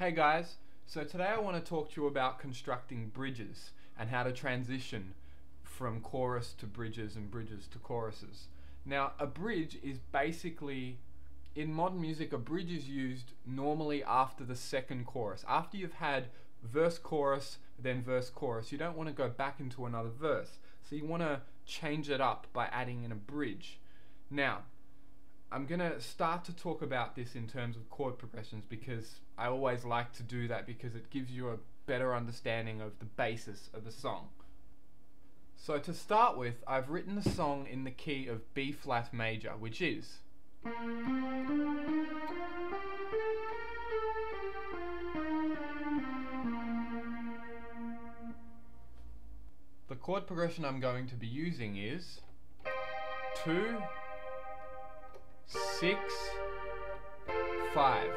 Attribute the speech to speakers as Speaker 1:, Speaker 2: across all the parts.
Speaker 1: Hey guys, so today I want to talk to you about constructing bridges and how to transition from chorus to bridges and bridges to choruses. Now, a bridge is basically, in modern music, a bridge is used normally after the second chorus. After you've had verse chorus, then verse chorus, you don't want to go back into another verse. So you want to change it up by adding in a bridge. Now, I'm going to start to talk about this in terms of chord progressions because I always like to do that because it gives you a better understanding of the basis of a song. So to start with, I've written the song in the key of B flat major, which is the chord progression I'm going to be using is 2, 6, 5.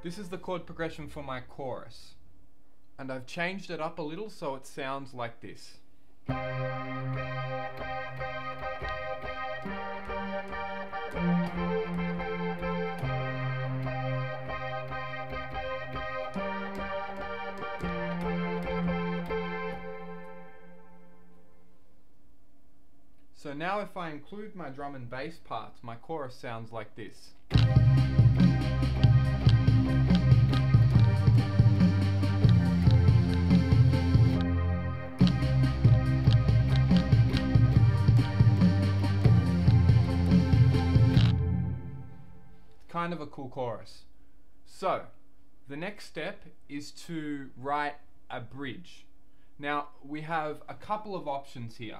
Speaker 1: This is the chord progression for my chorus, and I've changed it up a little so it sounds like this. So now if I include my drum and bass parts, my chorus sounds like this. Kind of a cool chorus. So the next step is to write a bridge. Now we have a couple of options here.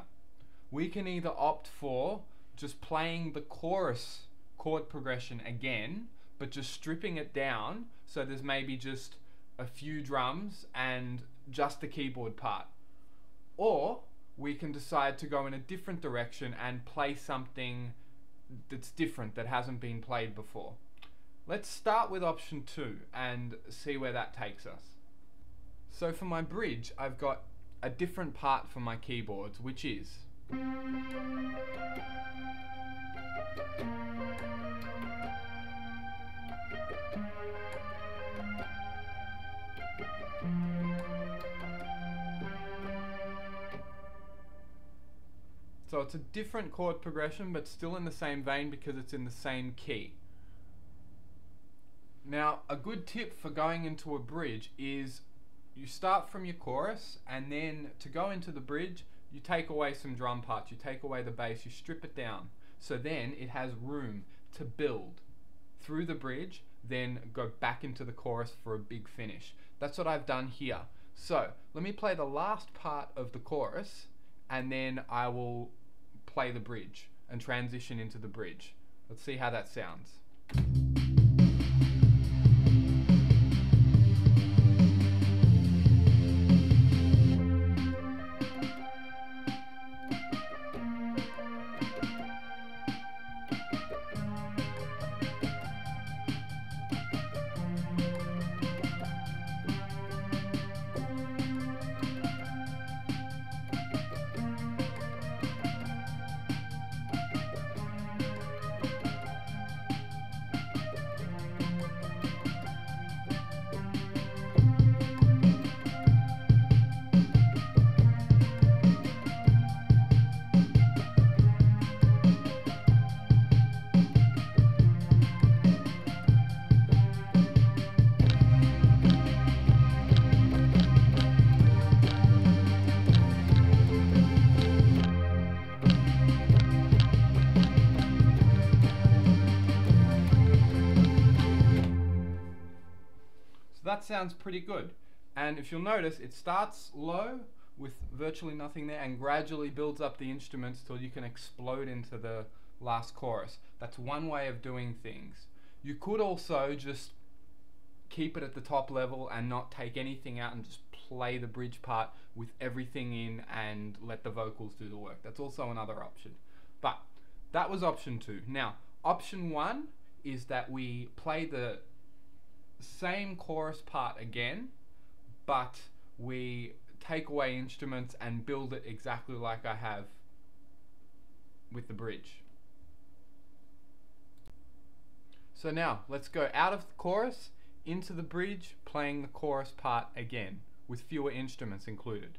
Speaker 1: We can either opt for just playing the chorus chord progression again, but just stripping it down so there's maybe just a few drums and just the keyboard part. Or we can decide to go in a different direction and play something that's different, that hasn't been played before. Let's start with option 2 and see where that takes us. So for my bridge, I've got a different part for my keyboards, which is so it's a different chord progression, but still in the same vein because it's in the same key. Now, a good tip for going into a bridge is you start from your chorus, and then to go into the bridge, you take away some drum parts, you take away the bass, you strip it down. So then it has room to build through the bridge, then go back into the chorus for a big finish. That's what I've done here. So let me play the last part of the chorus, and then I will play the bridge and transition into the bridge. Let's see how that sounds. That sounds pretty good, and if you'll notice, it starts low with virtually nothing there and gradually builds up the instruments till you can explode into the last chorus. That's one way of doing things. You could also just keep it at the top level and not take anything out and just play the bridge part with everything in and let the vocals do the work. That's also another option. But that was option 2. Now, option 1 is that we play the same chorus part again, but we take away instruments and build it exactly like I have with the bridge. So now let's go out of the chorus into the bridge, playing the chorus part again, with fewer instruments included.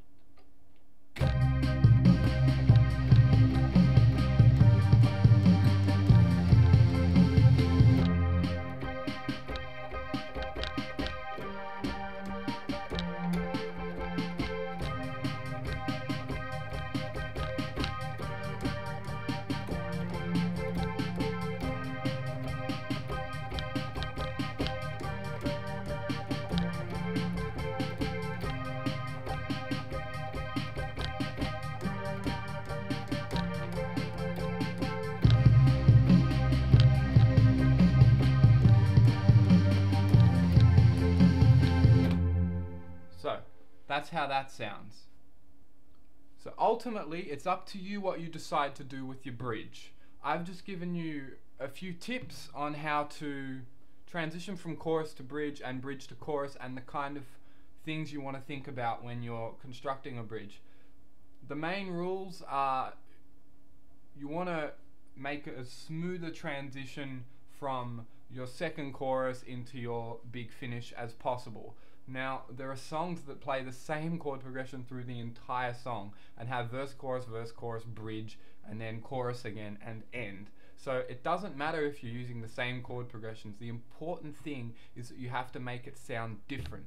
Speaker 1: So that's how that sounds. So ultimately, it's up to you what you decide to do with your bridge. I've just given you a few tips on how to transition from chorus to bridge and bridge to chorus, and the kind of things you want to think about when you're constructing a bridge. The main rules are you want to make a smoother transition from your second chorus into your big finish as possible. Now, there are songs that play the same chord progression through the entire song and have verse, chorus, bridge, and then chorus again and end. So it doesn't matter if you're using the same chord progressions. The important thing is that you have to make it sound different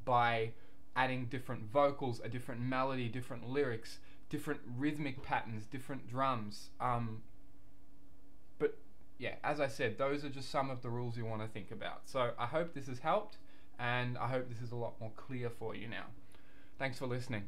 Speaker 1: by adding different vocals, a different melody, different lyrics, different rhythmic patterns, different drums. But yeah, as I said, those are just some of the rules you want to think about. So I hope this has helped, and I hope this is a lot more clear for you now. Thanks for listening.